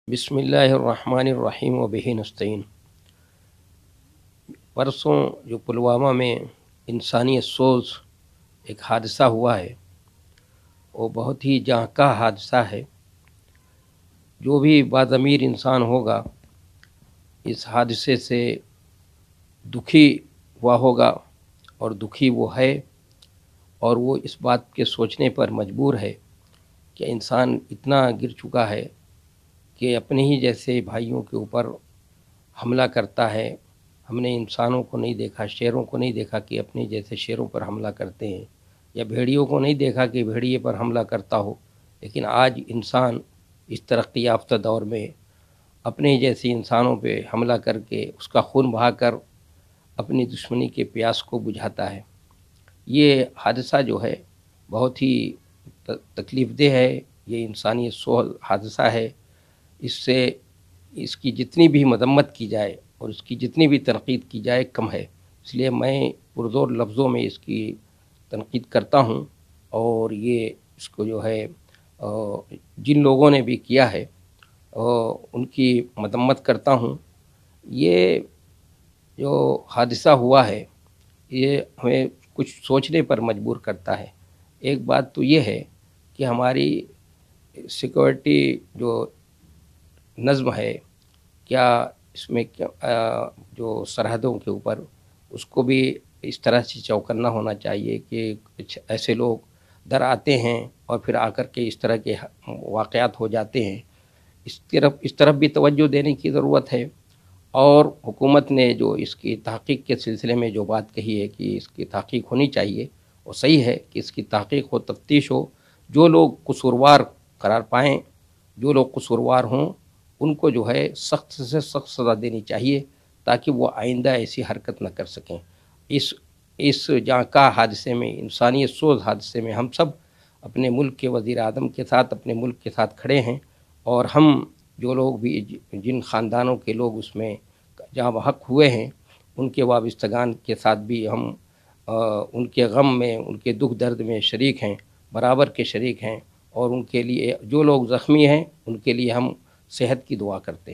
بسم اللہ الرحمن الرحیم و بہ نستعین۔ پرسوں جو پلوامہ میں انسانی افسوس ایک حادثہ ہوا ہے، وہ بہت ہی جاں کا حادثہ ہے۔ جو بھی باضمیر انسان ہوگا اس حادثے سے دکھی ہوا ہوگا، اور دکھی وہ ہے، اور وہ اس بات کے سوچنے پر مجبور ہے کہ انسان اتنا گر چکا ہے کہ اپنے ہی جیسے بھائیوں کے اوپر حملہ کرتا ہے۔ ہم نے انسانوں کو نہیں دیکھا، شیروں کو نہیں دیکھا کہ اپنے جیسے شیروں پر حملہ کرتے ہیں، یا بھیڑیوں کو نہیں دیکھا کہ بھیڑیے پر حملہ کرتا ہو، لیکن آج انسان اس ترقی یافتہ دور میں اپنے جیسے انسانوں پہ حملہ کر کے اس کا خون بہا کر اپنی دشمنی کے پیاس کو بجھاتا ہے۔ یہ حادثہ جو ہے بہت ہی تکلیف دہ ہے، یہ انسانی حادثہ ہے۔ اس کی جتنی بھی مذمت کی جائے اور اس کی جتنی بھی تنقید کی جائے کم ہے، اس لیے میں پرزور لفظوں میں اس کی تنقید کرتا ہوں، اور یہ اس کو جو ہے جن لوگوں نے بھی کیا ہے ان کی مذمت کرتا ہوں۔ یہ جو حادثہ ہوا ہے یہ ہمیں کچھ سوچنے پر مجبور کرتا ہے۔ ایک بات تو یہ ہے کہ ہماری سیکورٹی جو نظم ہے، کیا اس میں جو سرحدوں کے اوپر اس کو بھی اس طرح سے چوکنا ہونا چاہیے کہ کچھ ایسے لوگ در آتے ہیں اور پھر آ کر کے اس طرح کے واقعات ہو جاتے ہیں۔ اس طرف بھی توجہ دینے کی ضرورت ہے، اور حکومت نے جو اس کی تحقیق کے سلسلے میں جو بات کہی ہے کہ اس کی تحقیق ہونی چاہیے، وہ صحیح ہے کہ اس کی تحقیق ہو، تفتیش ہو، جو لوگ قصوروار قرار پائیں، جو لوگ قصوروار ہوں ان کو جو ہے سخت سے سخت سزا دینی چاہیے، تاکہ وہ آئندہ ایسی حرکت نہ کر سکیں۔ اس جاں کا حادثے میں، انسانیت سوز حادثے میں ہم سب اپنے ملک کے وزیر اعظم کے ساتھ، اپنے ملک کے ساتھ کھڑے ہیں، اور ہم جو لوگ بھی جن خاندانوں کے لوگ اس میں جاں بحق ہوئے ہیں ان کے وابستگان کے ساتھ بھی ہم ان کے غم میں، ان کے دکھ درد میں شریک ہیں، برابر کے شریک ہیں، اور ان کے لیے جو لوگ زخمی ہیں ان کے لیے ہم صحت کی دعا کرتے ہیں۔